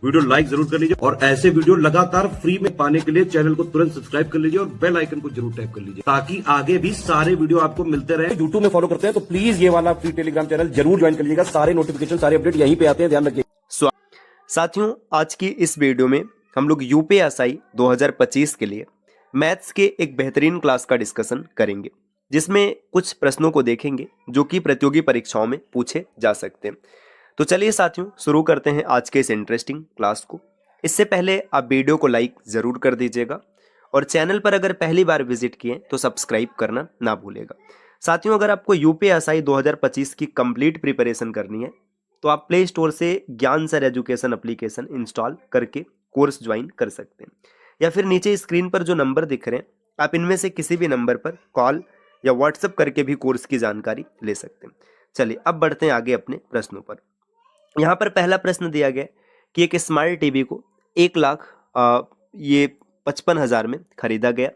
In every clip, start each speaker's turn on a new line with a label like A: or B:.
A: Video like जरूर कर लीजिए और ऐसे वीडियो लगातार फ्री में पाने के लिए चैनल को तुरंत सब्सक्राइब कर लीजिए और बेल आइकन को जरूर टैप कर लीजिए ताकि आगे भी सारे वीडियो आपको मिलते रहे। यूट्यूब में फॉलो करते हैं तो प्लीज ये वाला फ्री टेलीग्राम चैनल जरूर ज्वाइन कर लीजिएगा। सारे नोटिफिकेशन सारे अपडेट यहीं पे आते हैं, ध्यान रखिए।
B: साथियों, आज की इस वीडियो में हम लोग यूपीएसआई 2025 के लिए मैथ्स के एक बेहतरीन क्लास का डिस्कशन करेंगे, जिसमें कुछ प्रश्नों को देखेंगे जो कि प्रतियोगी परीक्षाओं में पूछे जा सकते हैं। तो चलिए साथियों, शुरू करते हैं आज के इस इंटरेस्टिंग क्लास को। इससे पहले आप वीडियो को लाइक जरूर कर दीजिएगा और चैनल पर अगर पहली बार विजिट किए तो सब्सक्राइब करना ना भूलेगा। साथियों, अगर आपको यूपीएसआई 2025 की कंप्लीट प्रिपरेशन करनी है तो आप प्ले स्टोर से ज्ञान सर एजुकेशन एप्लीकेशन इंस्टॉल करके कोर्स ज्वाइन कर सकते हैं, या फिर नीचे स्क्रीन पर जो नंबर दिख रहे हैं आप इनमें से किसी भी नंबर पर कॉल या व्हाट्सएप करके भी कोर्स की जानकारी ले सकते हैं। चलिए अब बढ़ते हैं आगे अपने प्रश्नों पर। यहाँ पर पहला प्रश्न दिया गया कि एक स्मार्ट टीवी को 1,55,000 में खरीदा गया।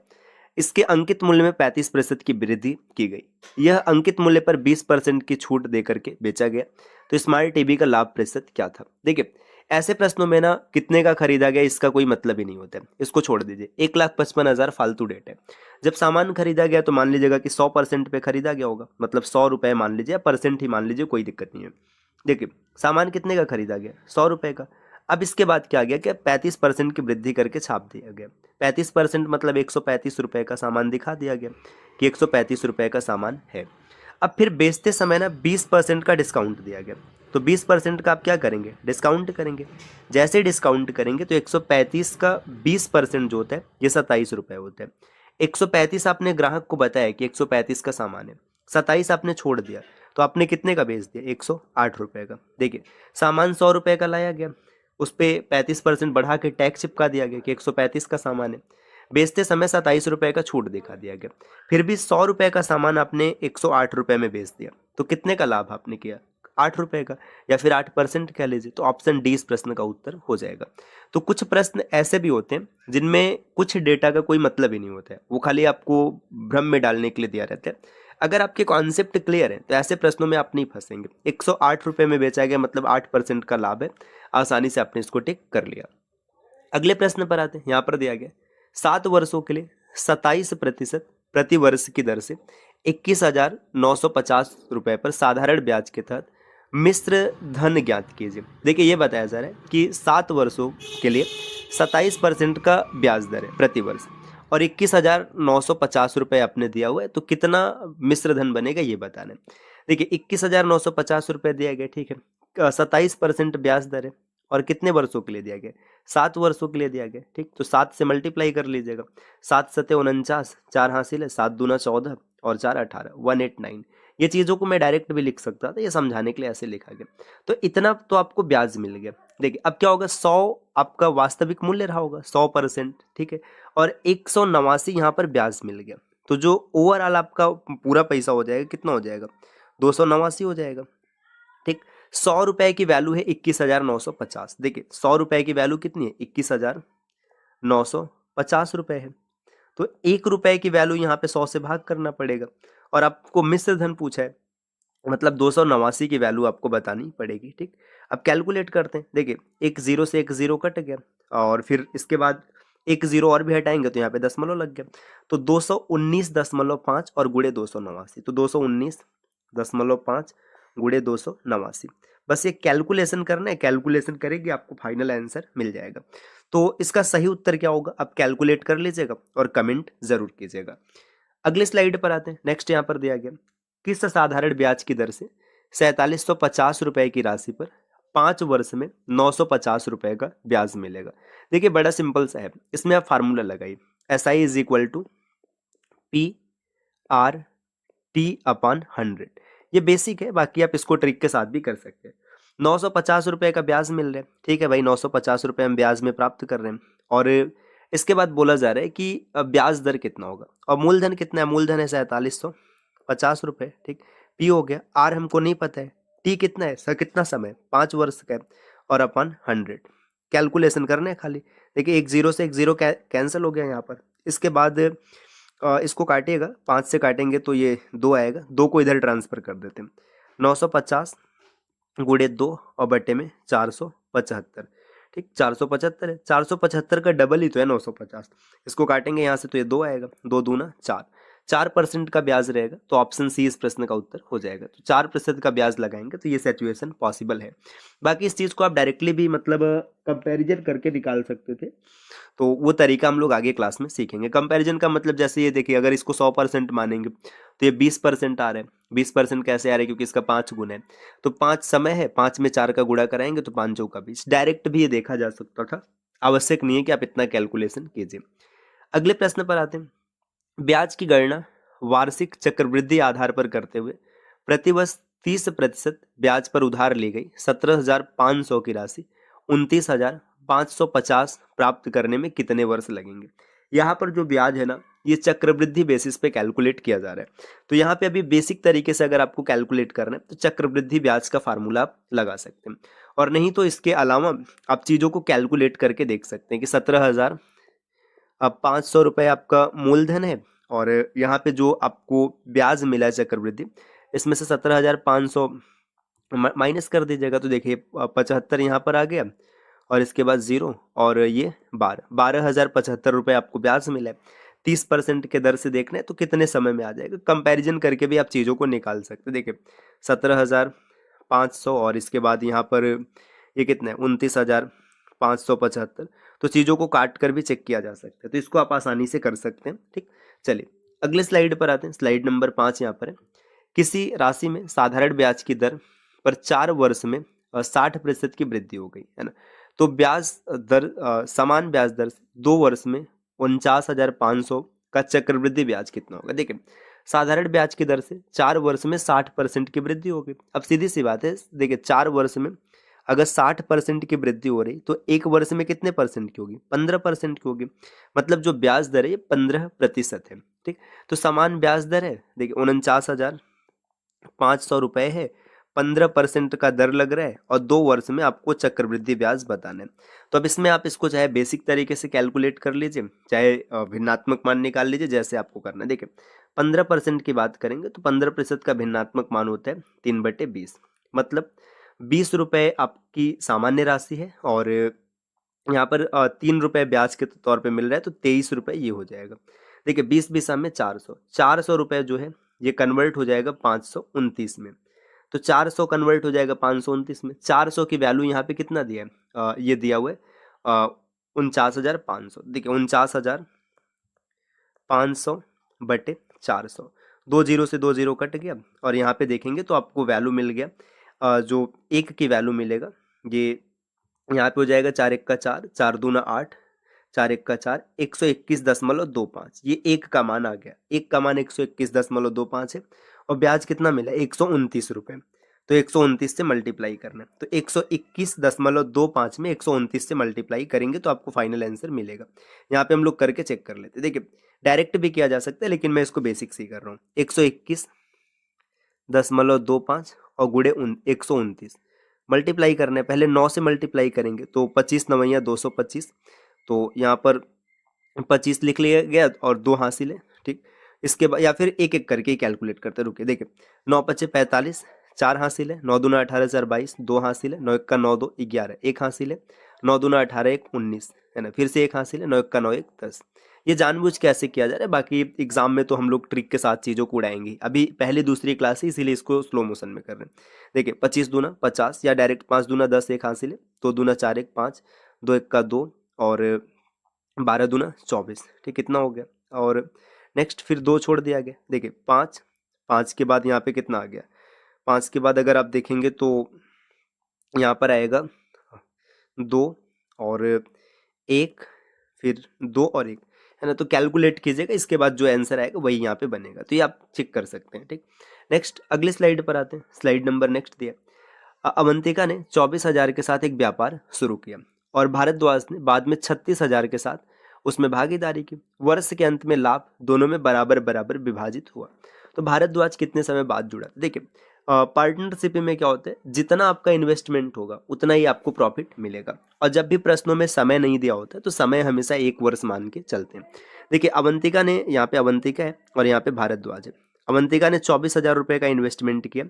B: इसके अंकित मूल्य में 35% की वृद्धि की गई। यह अंकित मूल्य पर 20% की छूट देकर के बेचा गया। तो स्मार्ट टीवी का लाभ प्रतिशत क्या था? देखिए, ऐसे प्रश्नों में ना कितने का खरीदा गया इसका कोई मतलब ही नहीं होता है, इसको छोड़ दीजिए। 1,55,000 फालतू डेट है। जब सामान खरीदा गया तो मान लीजिएगा कि 100% पे खरीदा गया होगा, मतलब 100 रुपये मान लीजिए, परसेंट ही मान लीजिए, कोई दिक्कत नहीं है। देखिए, सामान कितने का खरीदा गया? 100 रुपये का। अब इसके बाद क्या गया कि 35% की वृद्धि करके छाप दिया गया। 35% मतलब 135 रुपये का सामान दिखा दिया गया कि 135 रुपये का सामान है। अब फिर बेचते समय ना 20% का डिस्काउंट दिया गया, तो 20% का आप क्या करेंगे? डिस्काउंट करेंगे। जैसे डिस्काउंट करेंगे तो 135 का 20% जो होता है ये 27 रुपये होता है। 135 आपने ग्राहक को बताया कि 135 का सामान है, 27 आपने छोड़ दिया, तो आपने कितने का बेच दिया? 108 रुपये का। देखिए, सामान 100 रुपये का लाया गया, उस पर 35% बढ़ा के टैक्स चिपका दिया गया कि 135 का सामान है। बेचते समय 27 रुपये का छूट दिखा दिया गया, फिर भी 100 रुपये का सामान आपने 108 रुपये में बेच दिया, तो कितने का लाभ आपने किया? 8 रुपये का, या फिर 8% कह लीजिए। तो ऑप्शन डी इस प्रश्न का उत्तर हो जाएगा। तो कुछ प्रश्न ऐसे भी होते हैं जिनमें कुछ डेटा का कोई मतलब ही नहीं होता है, वो खाली आपको भ्रम में डालने के लिए दिया रहता है। अगर आपके कॉन्सेप्ट क्लियर है तो ऐसे प्रश्नों में आप नहीं फंसेंगे। 108 रुपये में बेचा गया मतलब 8% का लाभ है, आसानी से आपने इसको टिक कर लिया। अगले प्रश्न पर आते हैं। यहाँ पर दिया गया 7 वर्षों के लिए 27% प्रति वर्ष की दर से 21,950 रुपये पर साधारण ब्याज के तहत मिश्र धन ज्ञात कीजिए। देखिए, ये बताया जा रहा है कि 7 वर्षों के लिए 27% का ब्याज दर है प्रति वर्ष और 21,950 रुपये आपने दिया हुआ है, तो कितना मिश्र धन बनेगा ये बताना है। देखिए, 21,950 रुपये दिया गया, ठीक है, 27% ब्याज दर है और कितने वर्षों के लिए दिया गया? 7 वर्षों के लिए दिया गया, ठीक। तो 7 से मल्टीप्लाई कर लीजिएगा। 7 सते 49, 4 हासिल है, 7 दूना 14 और 4 18, 189। ये चीज़ों को मैं डायरेक्ट भी लिख सकता था, ये समझाने के लिए ऐसे लिखा गया। तो इतना तो आपको ब्याज मिल गया। देखिए, अब क्या होगा? 100 आपका वास्तविक मूल्य रहा होगा, 100%, ठीक है, और 189 यहाँ पर ब्याज मिल गया। तो जो ओवरऑल आपका पूरा पैसा हो जाएगा कितना हो जाएगा? 289 हो जाएगा, ठीक। 100 रुपए की वैल्यू है 21,950। देखिए, 100 रुपए की वैल्यू कितनी है? 21,950 रुपए है। तो 1 रुपए की वैल्यू यहाँ पे 100 से भाग करना पड़ेगा और आपको मिश्र धन पूछा है, मतलब 289 की वैल्यू आपको बतानी पड़ेगी, ठीक। अब कैलकुलेट करते हैं। देखिए, एक जीरो से एक जीरो कट गया और फिर इसके बाद एक जीरो और भी हटाएंगे तो यहाँ पे दशमलव लग गया, तो 219.5 और गुणे 289, तो 219.5 गुणे 289। बस ये कैलकुलेशन करना है, कैलकुलेशन करेंगे आपको फाइनल आंसर मिल जाएगा। तो इसका सही उत्तर क्या होगा आप कैलकुलेट कर लीजिएगा और कमेंट जरूर कीजिएगा। अगले स्लाइड पर आते हैं। नेक्स्ट यहाँ पर दिया गया किस साधारण ब्याज की दर से 4,750 रुपए की राशि पर 5 वर्ष में 950 रुपए का ब्याज मिलेगा। देखिए, बड़ा सिंपल सा है, इसमें आप फार्मूला लगाइए। SI is equal to PRT/100। ये बेसिक है, बाकी आप इसको ट्रिक के साथ भी कर सकते हैं। 950 रुपये का ब्याज मिल रहा है, ठीक है भाई, 950 रुपये हम ब्याज में प्राप्त कर रहे हैं और इसके बाद बोला जा रहा है कि ब्याज दर कितना होगा और मूलधन कितना है? मूलधन है 4,750 रुपये, ठीक। P हो गया, R हमको नहीं पता है, T कितना है सर, कितना समय? 5 वर्ष का है और अपन 100 कैलकुलेशन करना है खाली। देखिए, एक जीरो से एक जीरो कैंसिल हो गया यहाँ पर। इसके बाद इसको काटिएगा, 5 से काटेंगे तो ये 2 आएगा, 2 को इधर ट्रांसफर कर देते हैं। 950 गुणे 2 और बट्टे में 475, ठीक, 475 है, 475 का डबल ही तो है 950। इसको काटेंगे यहाँ से तो ये 2 आएगा, 2 दूना 4, 4% का ब्याज रहेगा, तो ऑप्शन सी इस प्रश्न का उत्तर हो जाएगा। तो 4% का ब्याज लगाएंगे तो ये सिचुएशन पॉसिबल है। बाकी इस चीज़ को आप डायरेक्टली भी मतलब कंपैरिजन करके निकाल सकते थे, तो वो तरीका हम लोग आगे क्लास में सीखेंगे। कंपैरिजन का मतलब जैसे ये देखिए, अगर इसको 100% मानेंगे तो ये 20% आ रहा है। 20% कैसे आ रहा है, क्योंकि इसका 5 गुना है, तो 5 समय है, 5 में 4 का गुणा कराएंगे तो 5 का 20। डायरेक्ट भी ये देखा जा सकता था, आवश्यक नहीं है कि आप इतना कैलकुलेशन कीजिए। अगले प्रश्न पर आते हैं। ब्याज की गणना वार्षिक चक्रवृद्धि आधार पर करते हुए प्रतिवर्ष 30% ब्याज पर उधार ली गई 17,500 की राशि 29,550 प्राप्त करने में कितने वर्ष लगेंगे। यहाँ पर जो ब्याज है ना, ये चक्रवृद्धि बेसिस पे कैलकुलेट किया जा रहा है। तो यहाँ पे अभी बेसिक तरीके से अगर आपको कैलकुलेट करना है तो चक्रवृद्धि ब्याज का फार्मूला आप लगा सकते हैं, और नहीं तो इसके अलावा आप चीज़ों को कैलकुलेट करके देख सकते हैं कि 17,500 रुपये आपका मूलधन है, और यहाँ पे जो आपको ब्याज मिला है चक्रवृद्धि, इसमें से 17,500 माइनस कर दीजिएगा, तो देखिए 75 यहाँ पर आ गया, और इसके बाद 0, और ये 12,075 रुपये आपको ब्याज मिला है। 30% के दर से देखना है तो कितने समय में आ जाएगा, कंपैरिजन करके भी आप चीज़ों को निकाल सकते हैं। देखिए 17,500 और इसके बाद यहाँ पर ये कितना है 29,575, तो चीज़ों को काट कर भी चेक किया जा सकता है, तो इसको आप आसानी से कर सकते हैं। ठीक, चलिए अगले स्लाइड पर आते हैं। स्लाइड नंबर 5 यहाँ पर है। किसी राशि में साधारण ब्याज की दर पर 4 वर्ष में 60% की वृद्धि हो गई है ना, तो ब्याज दर समान ब्याज दर से 2 वर्ष में 49,500 का चक्रवृद्धि ब्याज कितना होगा। देखिए साधारण ब्याज की दर से 4 वर्ष में 60% की वृद्धि हो गई। अब सीधी सी बात है, देखिए 4 वर्ष में अगर 60% की वृद्धि हो रही तो 1 वर्ष में कितने परसेंट की होगी, 15% की होगी। मतलब जो ब्याज दर है ये 15% है। ठीक, तो समान ब्याज दर है, देखिए 49,500 रुपये है, 15% का दर लग रहा है, और 2 वर्ष में आपको चक्रवृद्धि ब्याज बताना है। तो अब इसमें आप इसको चाहे बेसिक तरीके से कैलकुलेट कर लीजिए, चाहे भिन्नात्मक मान निकाल लीजिए, जैसे आपको करना है। देखिए 15% की बात करेंगे तो 15% का भिन्नात्मक मान होता है 3/20, मतलब 20 रुपये आपकी सामान्य राशि है, और यहाँ पर 3 रुपये ब्याज के तौर पे मिल रहा है, तो 23 रुपये ये हो जाएगा। देखिए 20 में 400 रुपये जो है ये कन्वर्ट हो जाएगा 529 में, तो 400 कन्वर्ट हो जाएगा 529 में। 400 की वैल्यू यहाँ पे कितना दिया है, ये दिया हुआ है 49,500। देखिए 49,500 बटे 400, 2 जीरो से 2 जीरो कट गया, और यहाँ पे देखेंगे तो आपको वैल्यू मिल गया, जो 1 की वैल्यू मिलेगा ये यहाँ पे हो जाएगा 4 1 का 4, 4 दूना 8, 4 1 का 4, 121.25, ये 1 का मान आ गया। 1 का मान 121.25 है, और ब्याज कितना मिला 129 रुपये, तो 129 से मल्टीप्लाई करना है, तो 121.25 में 129 से मल्टीप्लाई करेंगे तो आपको फाइनल आंसर मिलेगा। यहाँ पे हम लोग करके चेक कर लेते हैं। देखिए डायरेक्ट भी किया जा सकता है, लेकिन मैं इसको बेसिक से ही कर रहा हूँ। 121.25 और गुड़े 129 मल्टीप्लाई करना है। पहले 9 से मल्टीप्लाई करेंगे तो 25 9 225, तो यहाँ पर 25 लिख लिया गया और 2 हासिल है। ठीक, इसके बाद या फिर एक एक करके ही कैलकुलेट करते रुके। देखिए 9 5 45, 4 हासिल है, 9 दूना 18 4 22, 2 हासिल है, 9 1 का 9 2 11, 1 हासिल है, 9 दूना 18 1 19 है ना, फिर से 1 हासिल है, 9 1 का 9 1 10। ये जानबूझ के ऐसे किया जा रहा है, बाकी एग्जाम में तो हम लोग ट्रिक के साथ चीज़ों को उड़ाएंगे। अभी पहली दूसरी क्लास है, इसीलिए इसको स्लो मोशन में कर रहे हैं। देखिए 25 दूना 50, या डायरेक्ट 5 दूना 10, 1 हासिल है, 2 दूना 4 1 5, 2 1 का 2, और 12 दूना 24। ठीक, कितना हो गया, और नेक्स्ट फिर 2 छोड़ दिया गया। देखिए 5 के बाद यहाँ पे कितना आ गया, 5 के बाद अगर आप देखेंगे तो यहाँ पर आएगा 2 और 1, फिर 2 और 1 है ना, तो कैलकुलेट कीजिएगा, इसके बाद जो आंसर आएगा वही यहाँ पे बनेगा, तो ये आप चेक कर सकते हैं। ठीक, नेक्स्ट अगले स्लाइड पर आते हैं। स्लाइड नंबर नेक्स्ट दिया। अवंतिका ने 24,000 के साथ एक व्यापार शुरू किया, और भारद्वाज ने बाद में 36,000 के साथ उसमें भागीदारी की। वर्ष के अंत में लाभ दोनों में बराबर बराबर विभाजित हुआ। तो भारद्वाज कितने समय बाद जुड़ा। देखिए पार्टनरशिप में क्या होता है, जितना आपका इन्वेस्टमेंट होगा उतना ही आपको प्रॉफिट मिलेगा, और जब भी प्रश्नों में समय नहीं दिया होता तो समय हमेशा 1 वर्ष मान के चलते हैं। देखिए अवंतिका ने, यहाँ पे अवंतिका है और यहाँ पे भारद्वाज है। अवंतिका ने 24,000 रुपये का इन्वेस्टमेंट किया,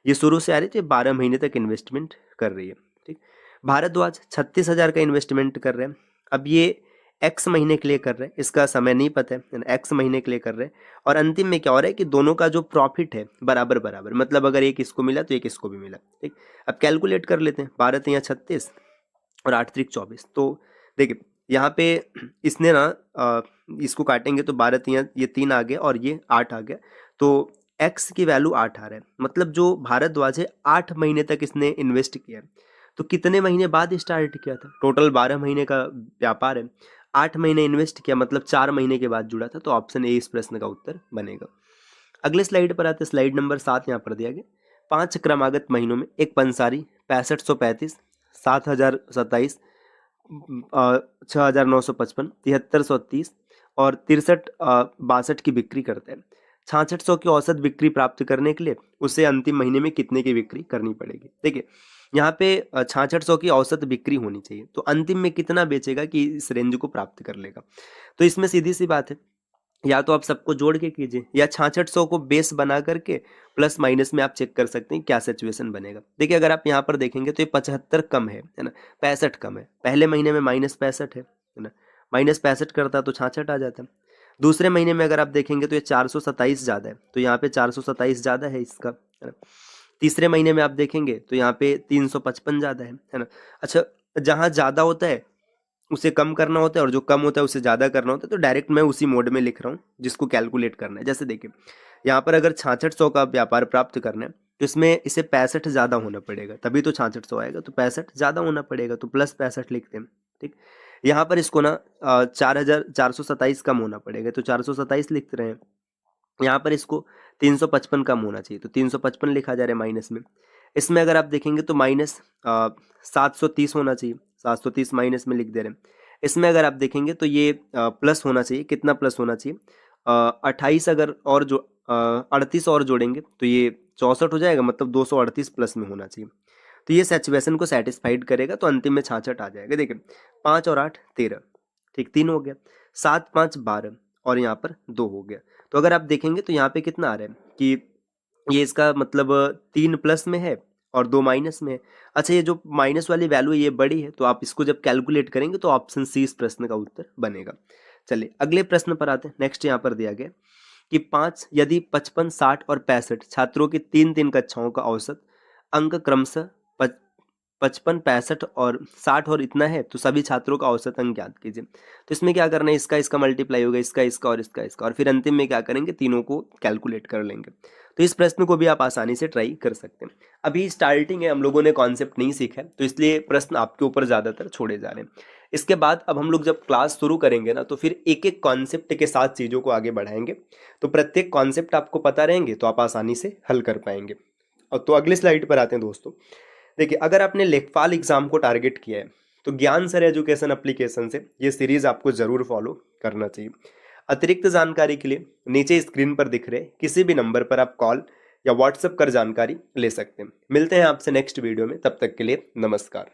B: ये शुरू से आ रही थी, 12 महीने तक इन्वेस्टमेंट कर रही है। ठीक, भारद्वाज 36,000 का इन्वेस्टमेंट कर रहे हैं। अब ये एक्स महीने के लिए कर रहे हैं, इसका समय नहीं पता है, एक्स महीने के लिए कर रहे हैं। और अंतिम में क्या हो रहा है कि दोनों का जो प्रॉफिट है बराबर बराबर, मतलब अगर एक इसको मिला तो एक इसको भी मिला। ठीक, अब कैलकुलेट कर लेते हैं। 12 तिया 36 और 8 त्रिक 24। तो देखिए यहाँ पे इसने ना इसको काटेंगे तो 12 तिया ये 3 आ गया और ये 8 आ गया, तो एक्स की वैल्यू 8 आ रहा है। मतलब जो भारद्वाज है 8 महीने तक इसने इन्वेस्ट किया है। तो कितने महीने बाद स्टार्ट किया था? टोटल 12 महीने का व्यापार है, 8 महीने इन्वेस्ट किया, मतलब 4 महीने के बाद जुड़ा था। तो ऑप्शन ए इस प्रश्न का उत्तर बनेगा। अगले स्लाइड पर आते हैं, स्लाइड नंबर 7 यहाँ पर दिया गया। 5 क्रमागत महीनों में एक पंसारी 6535, 7027, 6955, 7330 और 6362 की बिक्री करता है। 6600 की औसत बिक्री प्राप्त करने के लिए उसे अंतिम महीने में कितने की बिक्री करनी पड़ेगी? देखिए यहाँ पे 6600 की औसत बिक्री होनी चाहिए, तो अंतिम में कितना बेचेगा कि इस रेंज को प्राप्त कर लेगा? तो इसमें सीधी सी बात है, या तो आप सबको जोड़ के कीजिए या 6600 को बेस बना करके प्लस माइनस में आप चेक कर सकते हैं क्या सिचुएशन बनेगा। देखिए अगर आप यहाँ पर देखेंगे तो ये 75 कम है ना, 65 कम है। पहले महीने में -65 है ना, -65 करता तो 66 आ जाता। दूसरे महीने में अगर आप देखेंगे तो ये 427 ज़्यादा है, तो यहाँ पे 427 ज़्यादा है इसका, है ना। तीसरे महीने में आप देखेंगे तो यहाँ पे 355 ज़्यादा है ना। अच्छा, जहाँ ज़्यादा होता है उसे कम करना होता है और जो कम होता है उसे ज़्यादा करना होता है, तो डायरेक्ट मैं उसी मोड में लिख रहा हूँ जिसको कैलकुलेट करना है। जैसे देखिए यहाँ पर अगर 6600 का व्यापार प्राप्त करना है तो इसमें इसे 65 ज़्यादा होना पड़ेगा, तभी तो 6600 आएगा। तो 65 ज़्यादा होना पड़ेगा, तो प्लस 65 लिखते हैं। ठीक, यहाँ पर इसको ना 427 कम होना पड़ेगा, तो 427 लिख रहे हैं। यहाँ पर इसको 355 कम होना चाहिए, तो 355 लिखा जा रहा है माइनस में। इसमें अगर आप देखेंगे तो माइनस 730 होना चाहिए, 730 माइनस में लिख दे रहे हैं। इसमें अगर आप देखेंगे तो ये प्लस होना चाहिए। कितना प्लस होना चाहिए? 28 अगर और जो 38 और जोड़ेंगे तो ये 64 हो जाएगा, मतलब 238 प्लस में होना चाहिए। तो ये सिचुएशन को सेटिस्फाइड करेगा, तो अंतिम में 66 आ जाएगा। देखिए 5 और 8 13, ठीक, 3 हो गया, 7 5 12 और यहाँ पर 2 हो गया। तो अगर आप देखेंगे तो यहाँ पे कितना आ रहा है कि ये इसका मतलब 3 प्लस में है और 2 माइनस में है। अच्छा, ये जो माइनस वाली वैल्यू ये बड़ी है, तो आप इसको जब कैलकुलेट करेंगे तो ऑप्शन सी इस प्रश्न का उत्तर बनेगा। चलिए अगले प्रश्न पर आते हैं। नेक्स्ट यहाँ पर दिया गया कि 5 यदि 55 60 और 65 छात्रों की 3 कक्षाओं का औसत अंक क्रमशः 55 65 और 60 और इतना है, तो सभी छात्रों का औसत अंक ज्ञात कीजिए। तो इसमें क्या करना है, इसका मल्टीप्लाई होगा, इसका और इसका, और फिर अंतिम में क्या करेंगे, तीनों को कैलकुलेट कर लेंगे। तो इस प्रश्न को भी आप आसानी से ट्राई कर सकते हैं। अभी स्टार्टिंग है, हम लोगों ने कॉन्सेप्ट नहीं सीखा है, तो इसलिए प्रश्न आपके ऊपर ज़्यादातर छोड़े जा रहे हैं। इसके बाद अब हम लोग जब क्लास शुरू करेंगे ना, तो फिर एक एक कॉन्सेप्ट के साथ चीज़ों को आगे बढ़ाएंगे, तो प्रत्येक कॉन्सेप्ट आपको पता रहेंगे तो आप आसानी से हल कर पाएंगे। और तो अगले स्लाइड पर आते हैं दोस्तों। देखिए अगर आपने लेखपाल एग्जाम को टारगेट किया है तो ज्ञान सर एजुकेशन एप्लीकेशन से ये सीरीज आपको जरूर फॉलो करना चाहिए। अतिरिक्त जानकारी के लिए नीचे स्क्रीन पर दिख रहे किसी भी नंबर पर आप कॉल या व्हाट्सएप कर जानकारी ले सकते हैं। मिलते हैं आपसे नेक्स्ट वीडियो में, तब तक के लिए नमस्कार।